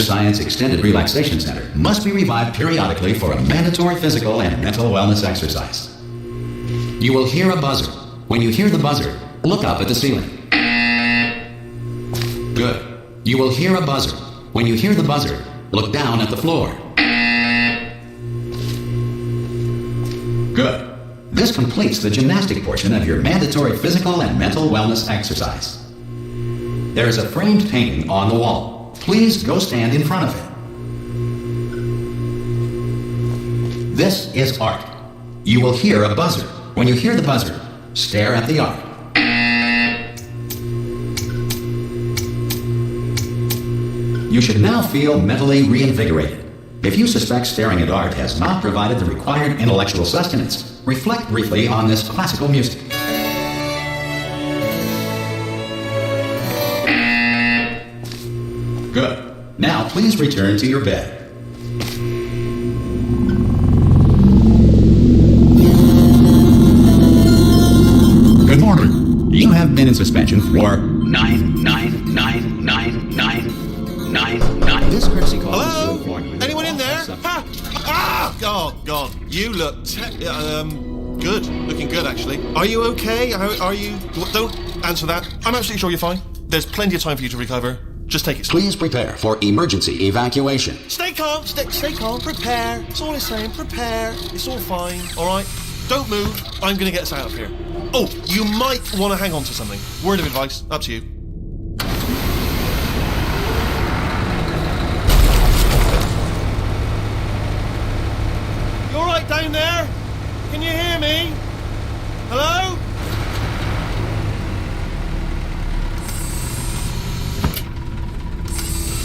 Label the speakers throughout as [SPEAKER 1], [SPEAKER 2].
[SPEAKER 1] Science Extended Relaxation Center must be revived periodically for a mandatory physical and mental wellness exercise. You will hear a buzzer. When you hear the buzzer, look up at the ceiling. Good. You will hear a buzzer. When you hear the buzzer, look down at the floor. Good. This completes the gymnastic portion of your mandatory physical and mental wellness exercise. There is a framed painting on the wall. Please go stand in front of it. This is art. You will hear a buzzer. When you hear the buzzer, stare at the art. You should now feel mentally reinvigorated. If you suspect staring at art has not provided the required intellectual sustenance, reflect briefly on this classical music. Good. Now please return to your bed. Good morning. You have been in suspension for 9999999. This courtesy call is to inform you.
[SPEAKER 2] Anyone in there? Ha! Ah! Oh, God. You look good. Looking good, actually. Are you okay? Are you... Don't answer that. I'm absolutely sure you're fine. There's plenty of time for you to recover. Just take it slow.
[SPEAKER 1] Please prepare for emergency evacuation.
[SPEAKER 2] Stay calm. Stay calm. Prepare. It's all I'm saying. Prepare. It's all fine. All right? Don't move. I'm going to get us out of here. Oh, you might want to hang on to something. Word of advice. Up to you. You all right down there? Can you hear me? Hello?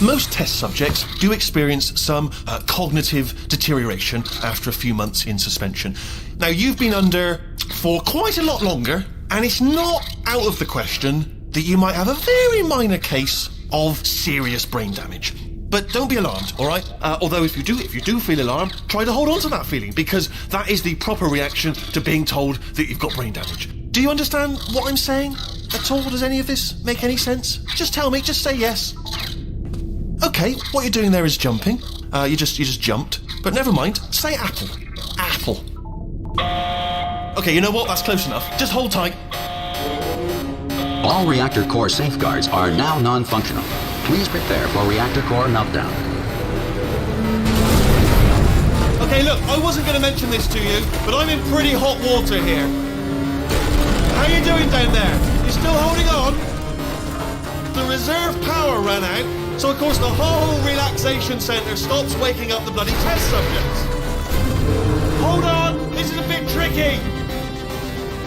[SPEAKER 2] Most test subjects do experience some cognitive deterioration after a few months in suspension. Now, you've been under for quite a lot longer, and it's not out of the question that you might have a very minor case of serious brain damage. But don't be alarmed, all right? Although if you do feel alarmed, try to hold on to that feeling, because that is the proper reaction to being told that you've got brain damage. Do you understand what I'm saying at all? Does any of this make any sense? Just tell me, just say yes. Okay, what you're doing there is jumping. You just jumped. But never mind, say apple. Apple. Okay, you know what? That's close enough. Just hold tight.
[SPEAKER 1] All reactor core safeguards are now non-functional. Please prepare for reactor core meltdown.
[SPEAKER 2] Okay, look, I wasn't going to mention this to you, but I'm in pretty hot water here. How you doing down there? You still holding on? The reserve power ran out, so of course the whole relaxation centre stops waking up the bloody test subjects. Hold on, this is a bit tricky.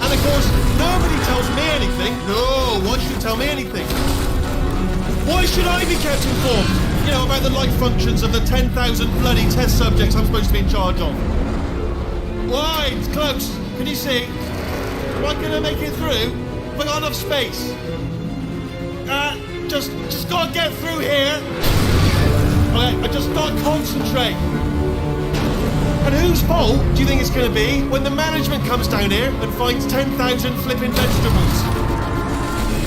[SPEAKER 2] And of course, nobody tells me anything. No, why should you tell me anything? Why should I be kept informed? You know, about the life functions of the 10,000 bloody test subjects I'm supposed to be in charge of. Why? It's close. Can you see? Am I going to make it through? Have I got enough space? Just gotta get through here. Okay, I just gotta concentrate. And whose fault do you think it's gonna be when the management comes down here and finds 10,000 flipping vegetables?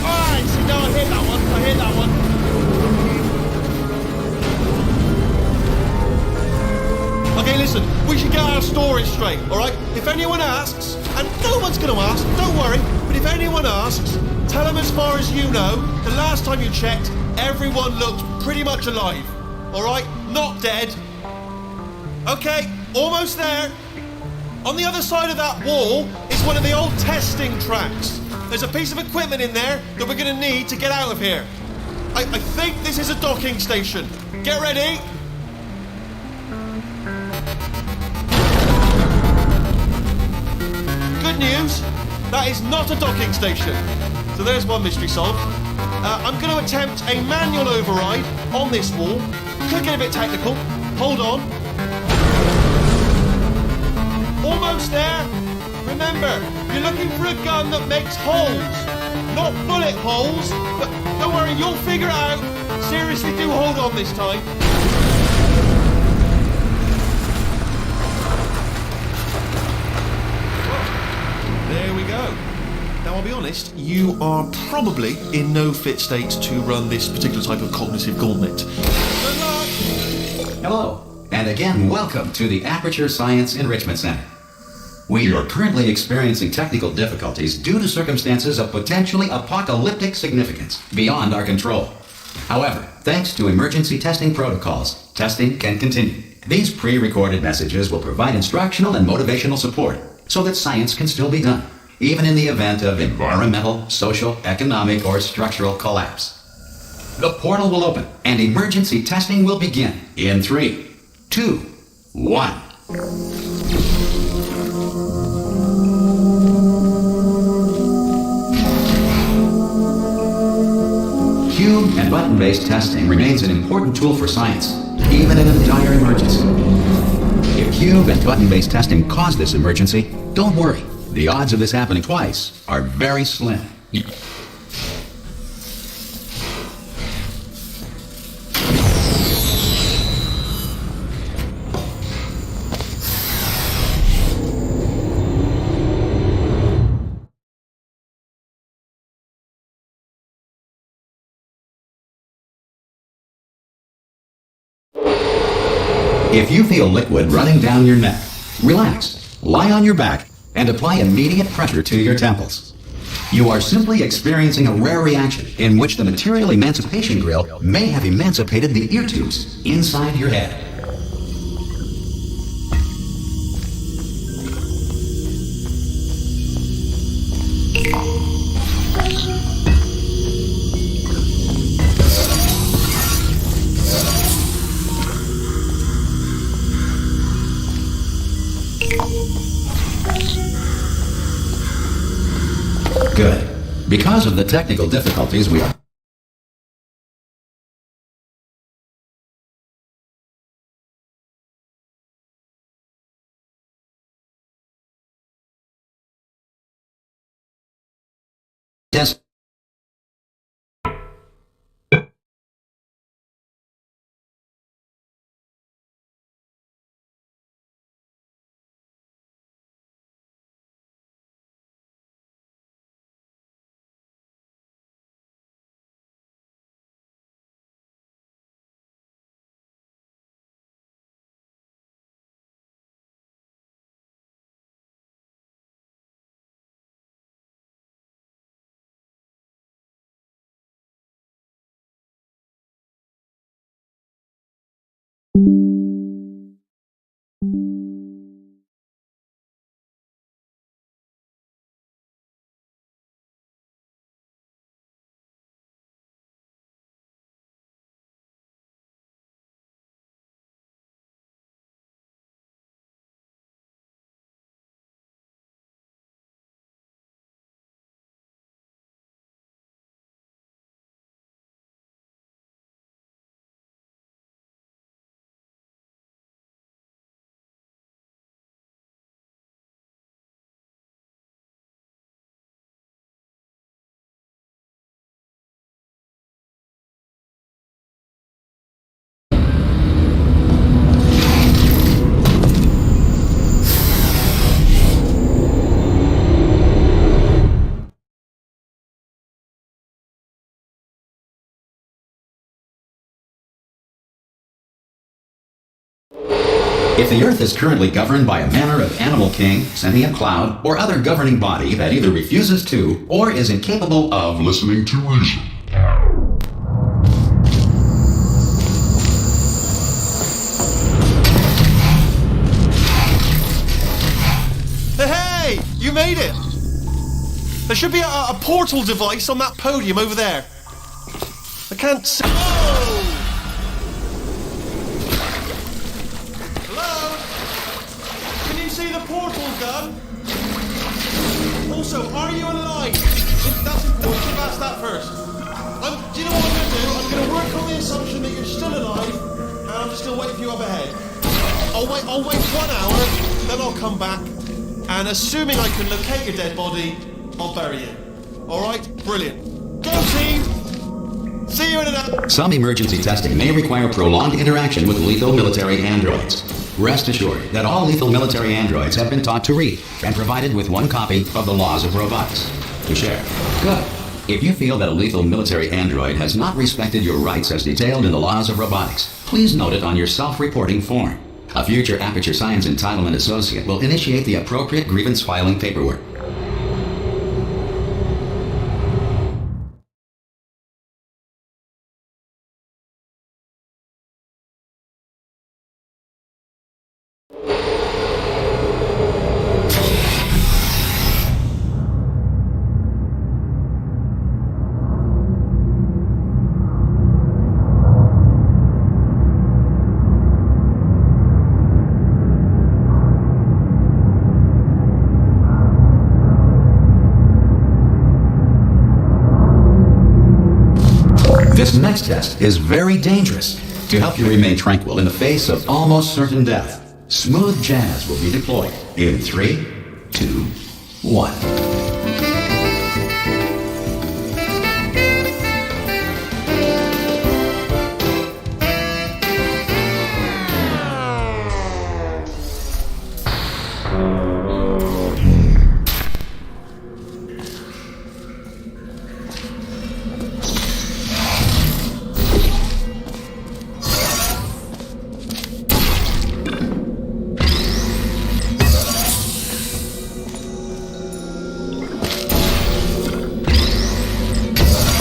[SPEAKER 2] Alright, see, no, I hear that one. Okay, listen, we should get our story straight, alright? If anyone asks, and no one's gonna ask, don't worry, but if anyone asks, tell them as far as you know, the last time you checked, everyone looked pretty much alive. Alright? Not dead. Okay, almost there. On the other side of that wall is one of the old testing tracks. There's a piece of equipment in there that we're going to need to get out of here. I think this is a docking station. Get ready. Good news, that is not a docking station. So there's one mystery solved. I'm going to attempt a manual override on this wall. Could get a bit technical. Hold on. Almost there. Remember, you're looking for a gun that makes holes. Not bullet holes, but don't worry, you'll figure it out. Seriously, do hold on this time. There we go. Now, I'll be honest, you are probably in no fit state to run this particular type of cognitive gauntlet. Good luck!
[SPEAKER 1] Hello, and again, welcome to the Aperture Science Enrichment Center. We are currently experiencing technical difficulties due to circumstances of potentially apocalyptic significance beyond our control. However, thanks to emergency testing protocols, testing can continue. These pre-recorded messages will provide instructional and motivational support so that science can still be done, even in the event of environmental, social, economic, or structural collapse. The portal will open, and emergency testing will begin in 3, 2, 1. Cube and button-based testing remains an important tool for science, even in a dire emergency. If cube and button-based testing caused this emergency, don't worry. The odds of this happening twice are very slim. If you feel liquid running down your neck, relax, lie on your back, and apply immediate pressure to your temples. You are simply experiencing a rare reaction in which the material emancipation grill may have emancipated the ear tubes inside your head. Good. Because of the technical difficulties we are test. If the Earth is currently governed by a manner of animal king, sentient cloud, or other governing body that either refuses to or is incapable of listening to reason.
[SPEAKER 2] Hey! You made it! There should be a portal device on that podium over there. I can't see. Oh! Can you see the portal gun? Also, are you alive? That's important. You've asked that first. Do you know what I'm going to do? I'm going to work on the assumption that you're still alive, and I'm just going to wait for you up ahead. I'll wait 1 hour, then I'll come back, and assuming I can locate your dead body, I'll bury you. Alright? Brilliant. Go team! See you in an hour!
[SPEAKER 1] Some emergency testing may require prolonged interaction with lethal military androids. Rest assured that all lethal military androids have been taught to read and provided with 1 copy of the Laws of Robotics to share. Good. If you feel that a lethal military android has not respected your rights as detailed in the laws of robotics, please note it on your self-reporting form. A future Aperture Science Entitlement Associate will initiate the appropriate grievance filing paperwork. This next test is very dangerous. To help you remain tranquil in the face of almost certain death, smooth jazz will be deployed in 3, 2, 1.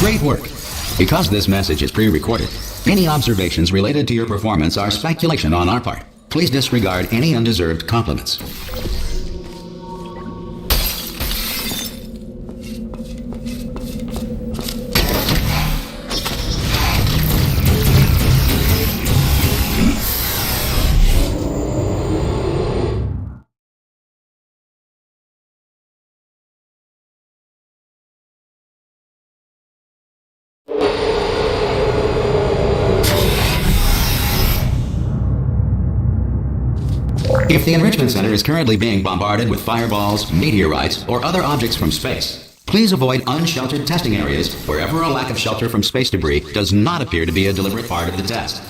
[SPEAKER 1] Great work. Because this message is pre-recorded, any observations related to your performance are speculation on our part. Please disregard any undeserved compliments. If the Enrichment Center is currently being bombarded with fireballs, meteorites, or other objects from space, please avoid unsheltered testing areas wherever a lack of shelter from space debris does not appear to be a deliberate part of the test.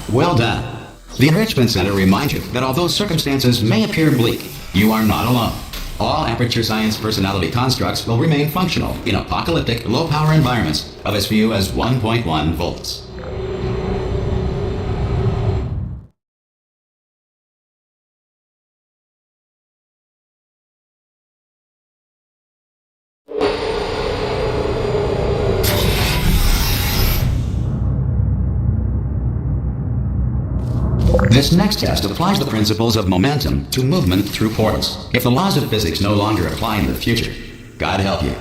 [SPEAKER 1] Well done. The Enrichment Center reminds you that although circumstances may appear bleak, you are not alone. All Aperture Science personality constructs will remain functional in apocalyptic, low-power environments of as few as 1.1 volts. This next test applies the principles of momentum to movement through portals. If the laws of physics no longer apply in the future, God help you.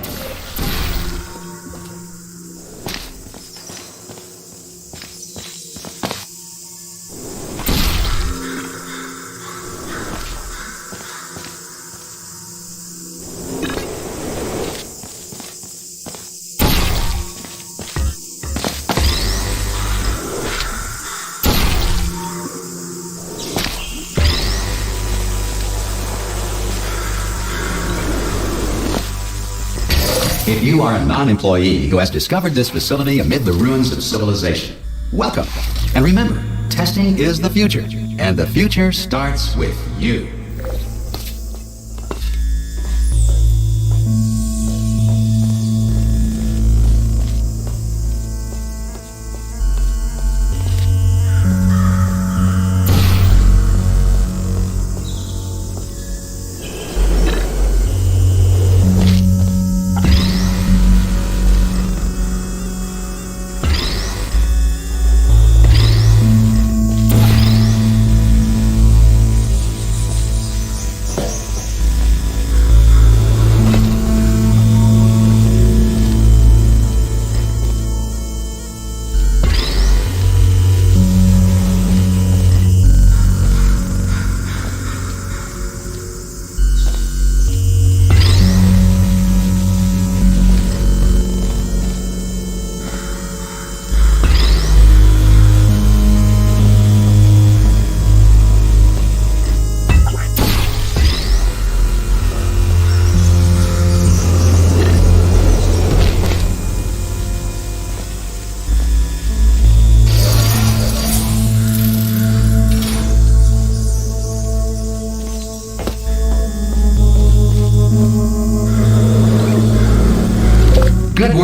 [SPEAKER 1] If you are a non-employee who has discovered this facility amid the ruins of civilization, welcome. And remember, testing is the future, and the future starts with you.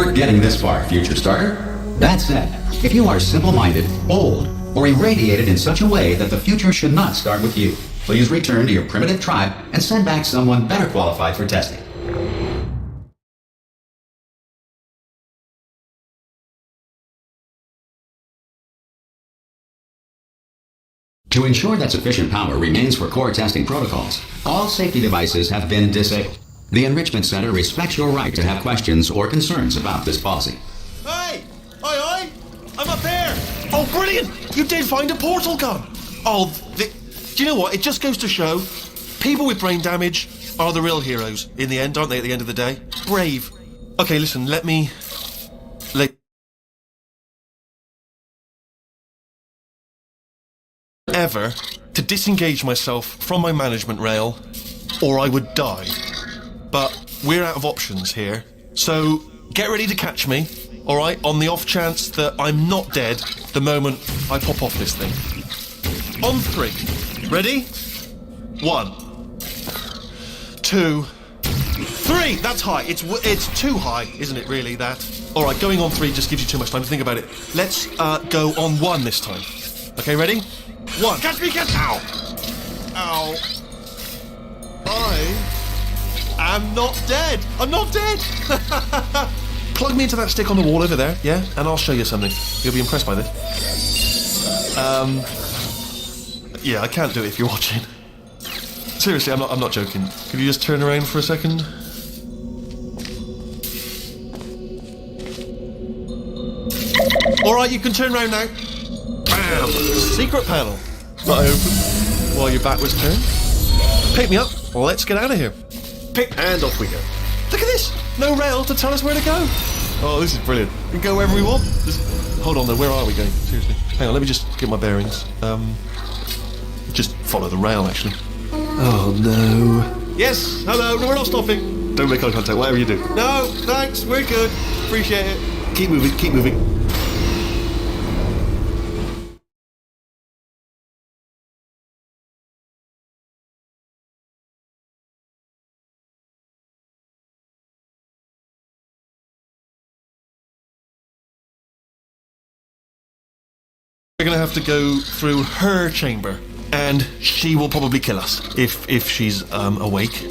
[SPEAKER 1] weren't getting this far, future starter. That said, if you are simple-minded, old, or irradiated in such a way that the future should not start with you, please return to your primitive tribe and send back someone better qualified for testing. To ensure that sufficient power remains for core testing protocols, all safety devices have been disabled. The Enrichment Center respects your right to have questions or concerns about this policy.
[SPEAKER 2] Hey! Oi! I'm up there! Oh, brilliant! You did find a portal gun! Oh, do you know what? It just goes to show, people with brain damage are the real heroes in the end, aren't they, at the end of the day? Brave. Okay, listen, let me... ever to disengage myself from my management rail, or I would die. But we're out of options here, so get ready to catch me, alright, on the off chance that I'm not dead the moment I pop off this thing. On 3. Ready? 1, 2, 3! That's high. It's too high, isn't it, really, that? Alright, going on 3 just gives you too much time to think about it. Let's go on 1 this time. Okay, ready? 1. Catch me, catch... Ow! Ow. I am not dead. I'm not dead. Plug me into that stick on the wall over there, yeah? And I'll show you something. You'll be impressed by this. Yeah, I can't do it if you're watching. Seriously, I'm not joking. Could you just turn around for a second? Alright, you can turn around now. Bam! Secret panel. Not open while your back was turned. Pick me up. Let's get out of here. Pick, and off we go. Look at this. No rail to tell us where to go. Oh, this is brilliant. We can go wherever we want. Hold on though, where are we going? Seriously. Hang on, let me just get my bearings. Just follow the rail, actually. Oh, no. Yes, hello. No, we're not stopping. Don't make eye contact, whatever you do. No, thanks. We're good. Appreciate it. Keep moving, keep moving. We're gonna have to go through her chamber, and she will probably kill us if she's awake.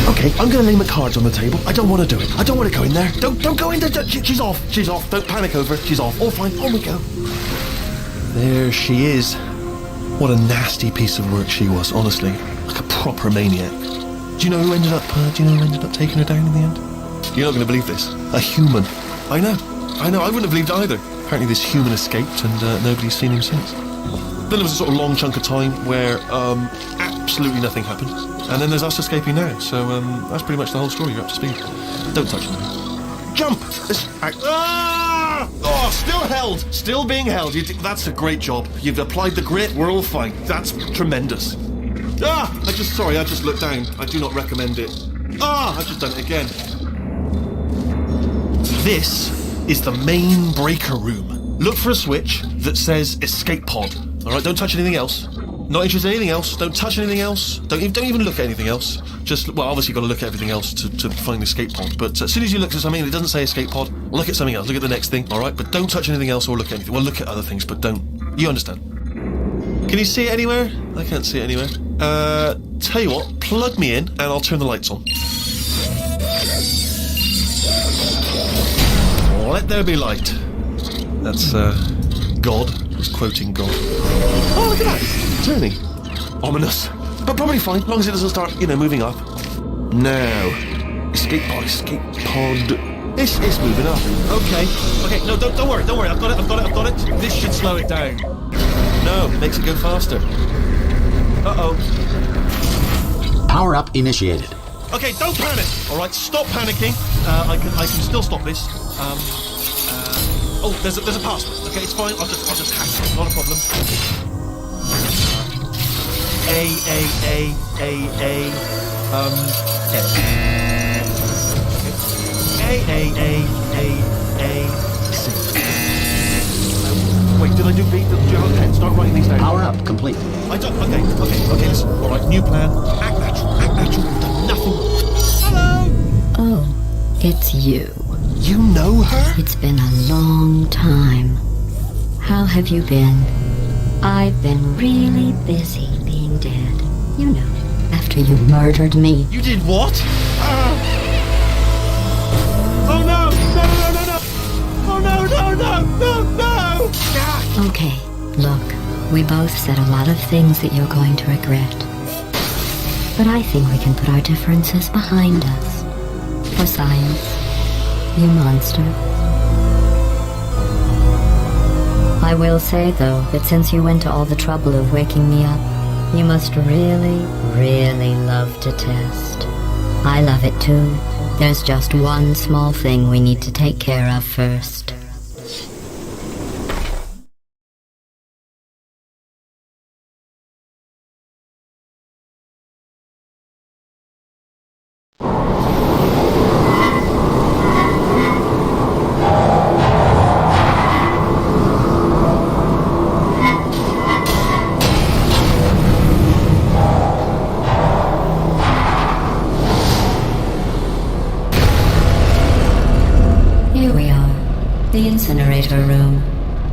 [SPEAKER 2] Okay, I'm gonna lay my cards on the table. I don't want to do it. I don't want to go in there. Don't go in there. She's off. She's off. Don't panic over. She's off. All fine. On we go. There she is. What a nasty piece of work she was. Honestly, like a proper maniac. Do you know who ended up? Taking her down in the end? You're not going to believe this. A human. I know. I wouldn't have believed either. Apparently this human escaped and nobody's seen him since. Then there was a sort of long chunk of time where absolutely nothing happened. And then there's us escaping now. So that's pretty much the whole story. You're up to speed. Don't touch him. Jump! Ah! Oh, still held. Still being held. That's a great job. You've applied the grit. We're all fine. That's tremendous. Ah! I just looked down. I do not recommend it. Ah! I've just done it again. This is the main breaker room. Look for a switch that says escape pod. Alright, don't touch anything else. Not interested in anything else. Don't touch anything else. Don't even look at anything else. Just, well, obviously you've got to look at everything else to find the escape pod. But as soon as you look at something that doesn't say escape pod, look at something else. Look at the next thing, alright? But don't touch anything else or look at anything. Well, look at other things, but don't. You understand? Can you see it anywhere? I can't see it anywhere. Tell you what, plug me in and I'll turn the lights on. Let there be light. That's, God. He's quoting God. Oh, look at that. It's turning. Ominous. But probably fine, as long as it doesn't start, moving up. Now. Escape pod. It's moving up. Okay, no, don't worry. I've got it. This should slow it down. No, makes it go faster. Uh-oh.
[SPEAKER 1] Power up initiated.
[SPEAKER 2] Okay, don't panic. All right, stop panicking. I can still stop this. Oh, there's a password. Okay, it's fine. I'll just hack it. Not a problem. Wait, did I do B? Okay, start writing these down.
[SPEAKER 1] Power up complete.
[SPEAKER 2] I don't. Okay, listen. All right, new plan. Act natural. We've done nothing. Hello.
[SPEAKER 3] Oh, it's you.
[SPEAKER 2] You know her?
[SPEAKER 3] It's been a long time. How have you been? I've been really busy being dead. You know, after you murdered me.
[SPEAKER 2] You did what? Oh no! Oh no! Ah.
[SPEAKER 3] Okay, look, we both said a lot of things that you're going to regret. But I think we can put our differences behind us. For science, you monster. I will say, though, that since you went to all the trouble of waking me up, you must really, really love to test. I love it too. There's just one small thing we need to take care of first. The incinerator room.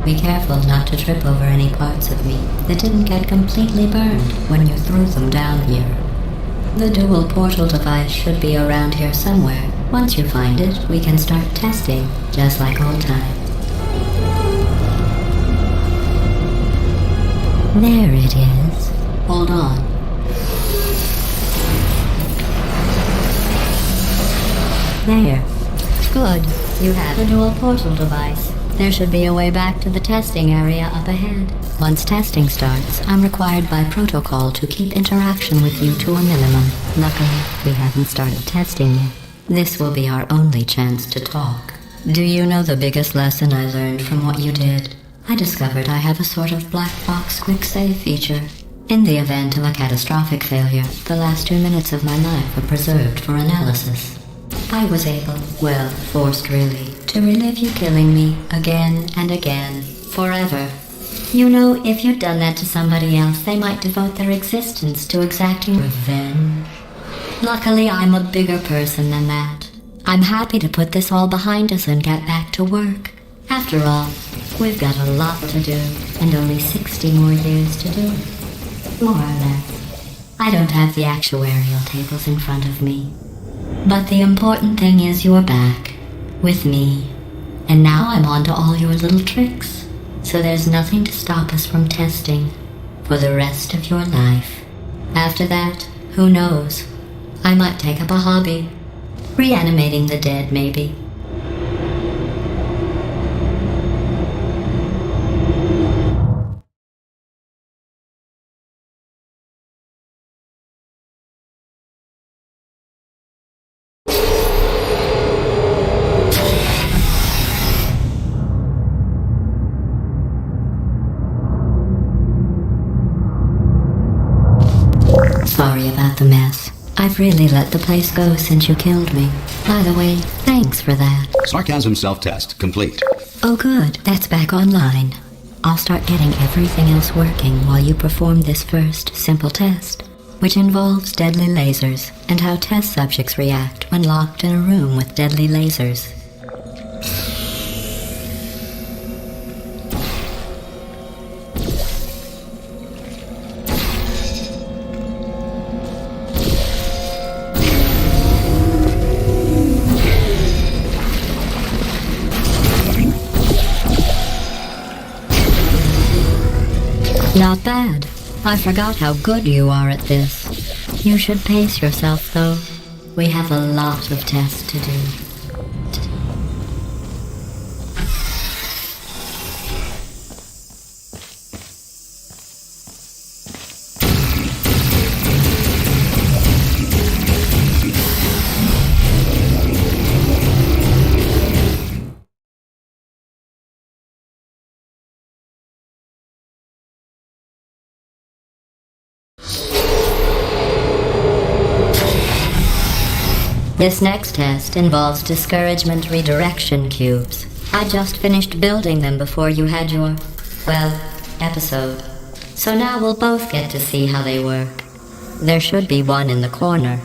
[SPEAKER 3] Be careful not to trip over any parts of me that didn't get completely burned when you threw them down here. The dual portal device should be around here somewhere. Once you find it, we can start testing, just like old times. There it is. Hold on. There. Good. You have the dual portal device. There should be a way back to the testing area up ahead. Once testing starts, I'm required by protocol to keep interaction with you to a minimum. Luckily, we haven't started testing yet. This will be our only chance to talk. Do you know the biggest lesson I learned from what you did? I discovered I have a sort of black box quick save feature. In the event of a catastrophic failure, the last 2 minutes of my life are preserved for analysis. I was able, well, forced really, to relive you killing me again and again, forever. You know, if you'd done that to somebody else, they might devote their existence to exacting revenge. Luckily, I'm a bigger person than that. I'm happy to put this all behind us and get back to work. After all, we've got a lot to do, and only 60 more years to do it. More or less. I don't have the actuarial tables in front of me. But the important thing is you're back, with me. And now I'm on to all your little tricks. So there's nothing to stop us from testing for the rest of your life. After that, who knows? I might take up a hobby. Reanimating the dead, maybe. Sorry about the mess. I've really let the place go since you killed me. By the way, thanks for that.
[SPEAKER 1] Sarcasm self-test complete.
[SPEAKER 3] Oh good, that's back online. I'll start getting everything else working while you perform this first, simple test, which involves deadly lasers and how test subjects react when locked in a room with deadly lasers. Not bad. I forgot how good you are at this. You should pace yourself, though. We have a lot of tests to do. This next test involves discouragement redirection cubes. I just finished building them before you had your well, episode. So now we'll both get to see how they work. There should be one in the corner.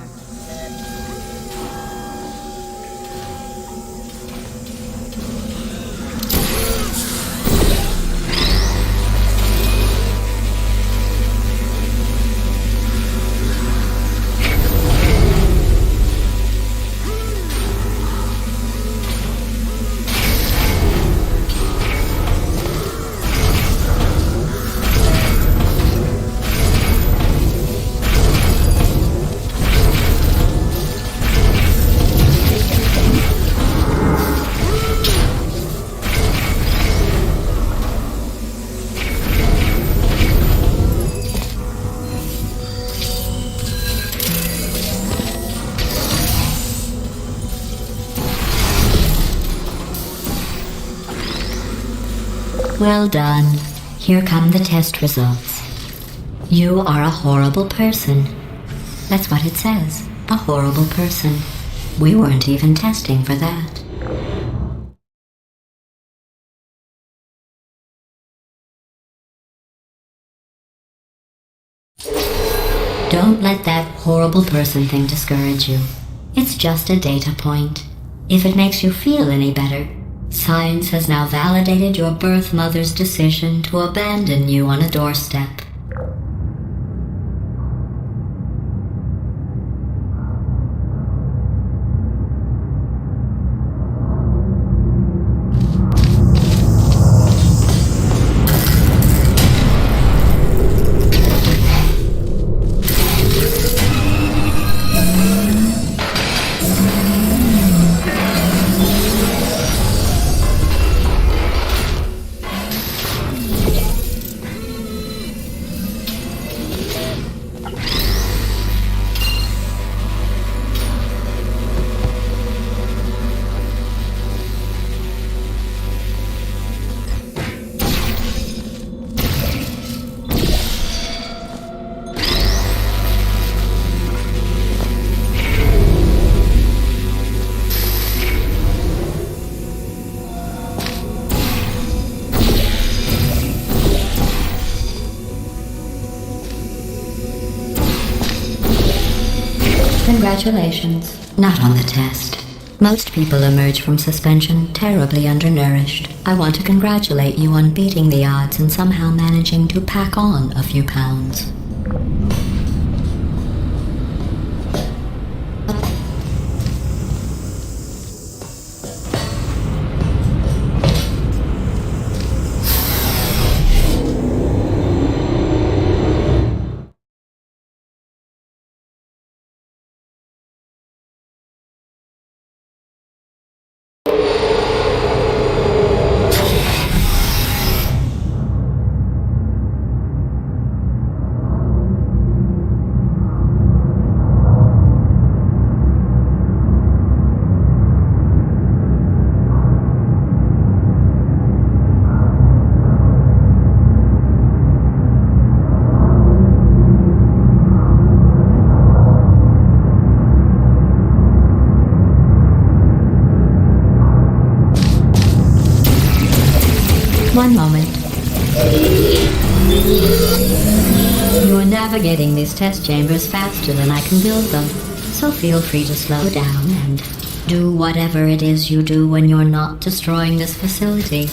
[SPEAKER 3] Well done. Here come the test results. You are a horrible person. That's what it says. A horrible person. We weren't even testing for that. Don't let that horrible person thing discourage you. It's just a data point. If it makes you feel any better, science has now validated your birth mother's decision to abandon you on a doorstep. Congratulations. Not on the test. Most people emerge from suspension terribly undernourished. I want to congratulate you on beating the odds and somehow managing to pack on a few pounds. One moment. You are navigating these test chambers faster than I can build them, so feel free to slow down and do whatever it is you do when you're not destroying this facility.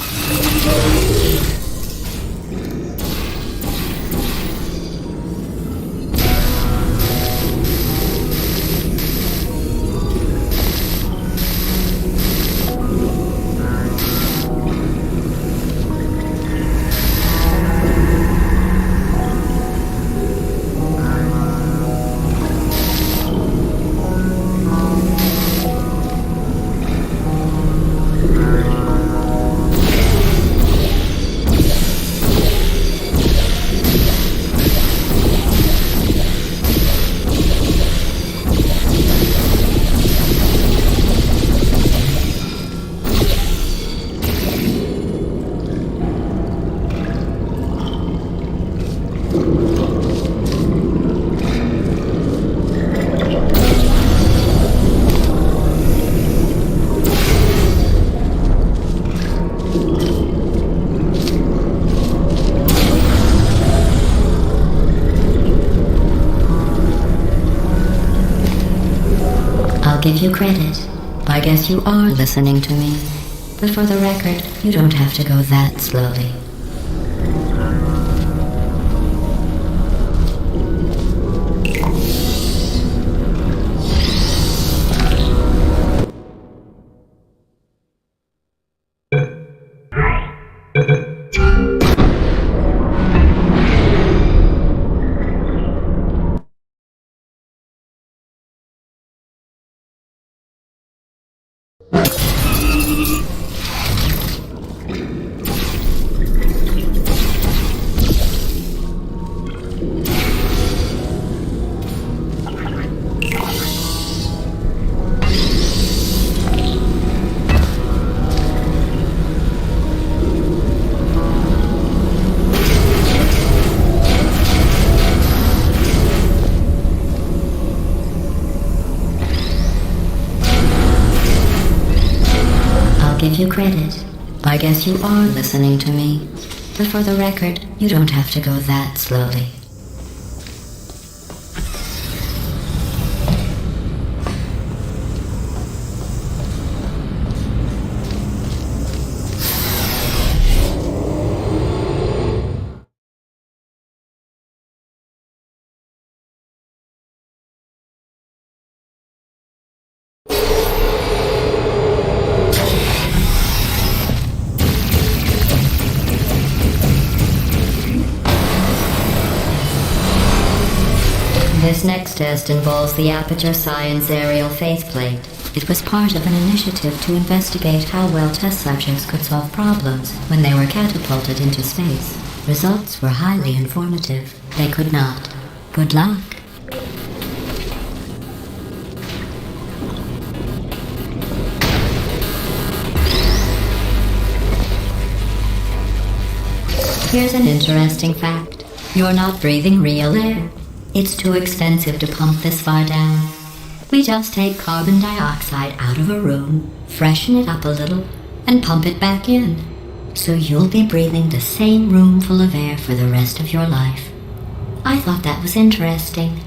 [SPEAKER 3] I'll give you credit. I guess you are listening to me. But for the record, you don't have to go that slowly. Give you credit. I guess you are listening to me. But for the record, you don't have to go that slowly. This next test involves the Aperture Science Aerial Faceplate. It was part of an initiative to investigate how well test subjects could solve problems when they were catapulted into space. Results were highly informative. They could not. Good luck. Here's an interesting fact. You're not breathing real air. It's too expensive to pump this far down. We just take carbon dioxide out of a room, freshen it up a little, and pump it back in. So you'll be breathing the same room full of air for the rest of your life. I thought that was interesting.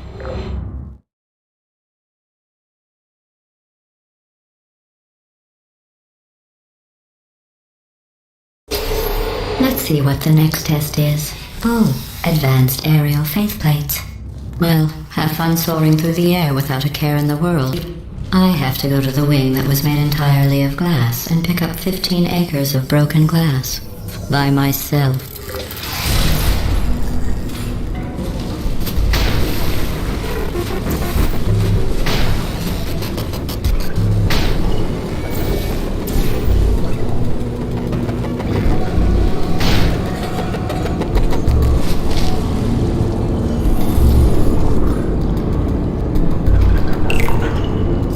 [SPEAKER 3] Let's see what the next test is. Oh, advanced aerial faceplates. Well, have fun soaring through the air without a care in the world. I have to go to the wing that was made entirely of glass and pick up 15 acres of broken glass. By myself.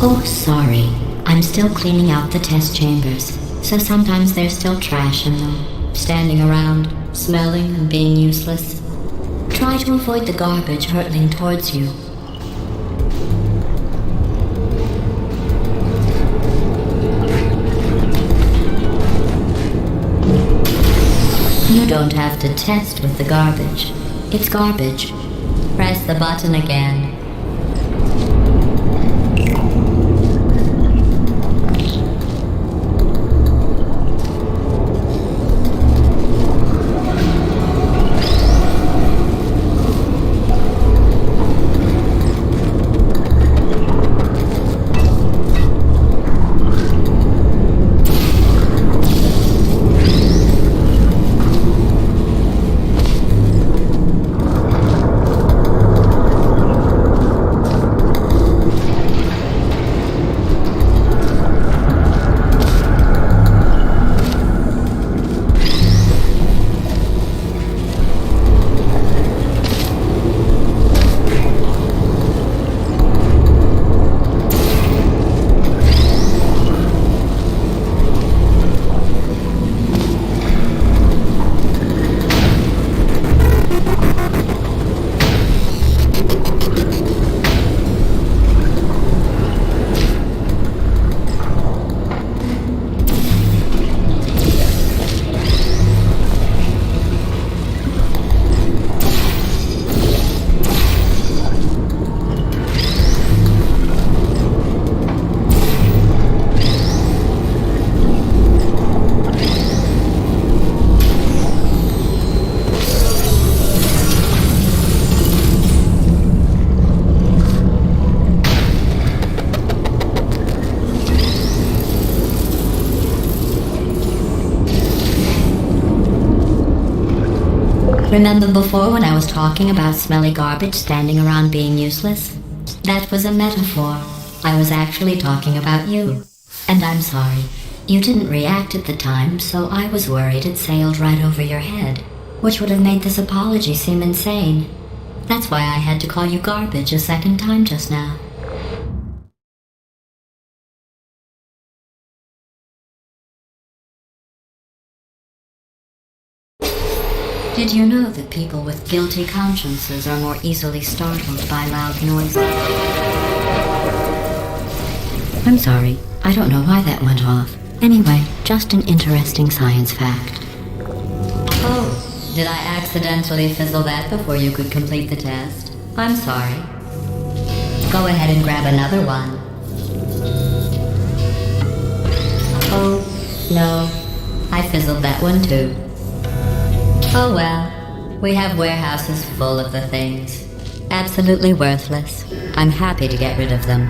[SPEAKER 3] Oh, sorry. I'm still cleaning out the test chambers, so sometimes there's still trash in them, standing around, smelling and being useless. Try to avoid the garbage hurtling towards you. You don't have to test with the garbage. It's garbage. Press the button again. Remember before when I was talking about smelly garbage standing around being useless? That was a metaphor. I was actually talking about you. And I'm sorry. You didn't react at the time, so I was worried it sailed right over your head, which would have made this apology seem insane. That's why I had to call you garbage a second time just now. Did you know that people with guilty consciences are more easily startled by loud noises? I'm sorry, I don't know why that went off. Anyway, just an interesting science fact. Oh, did I accidentally fizzle that before you could complete the test? I'm sorry. Go ahead and grab another one. Oh, no. I fizzled that one too. Oh well, we have warehouses full of the things. Absolutely worthless. I'm happy to get rid of them.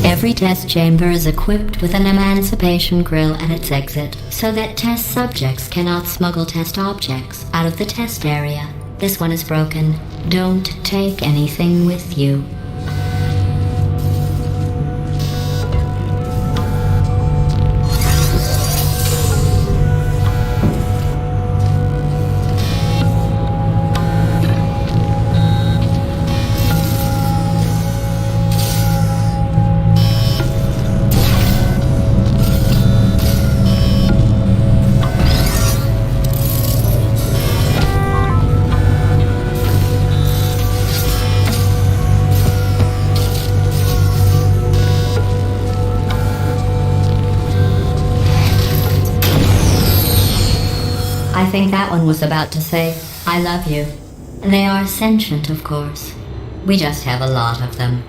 [SPEAKER 3] Every test chamber is equipped with an emancipation grill at its exit, so that test subjects cannot smuggle test objects out of the test area. This one is broken. Don't take anything with you. I think that one was about to say, I love you. They are sentient, of course. We just have a lot of them.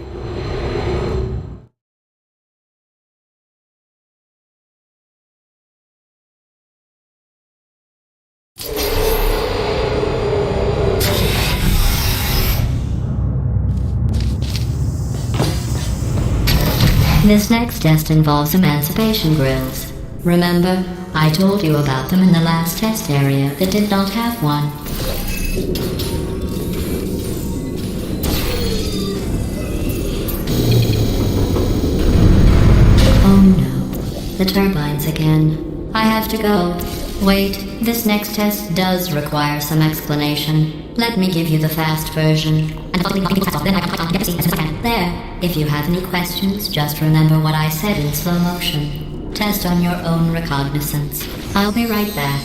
[SPEAKER 3] This next test involves emancipation grills. Remember, I told you about them in the last test area that did not have one. Oh no, the turbines again. I have to go. Wait, this next test does require some explanation. Let me give you the fast version. There, if you have any questions, just remember what I said in slow motion. Test on your own recognizance. I'll be right back.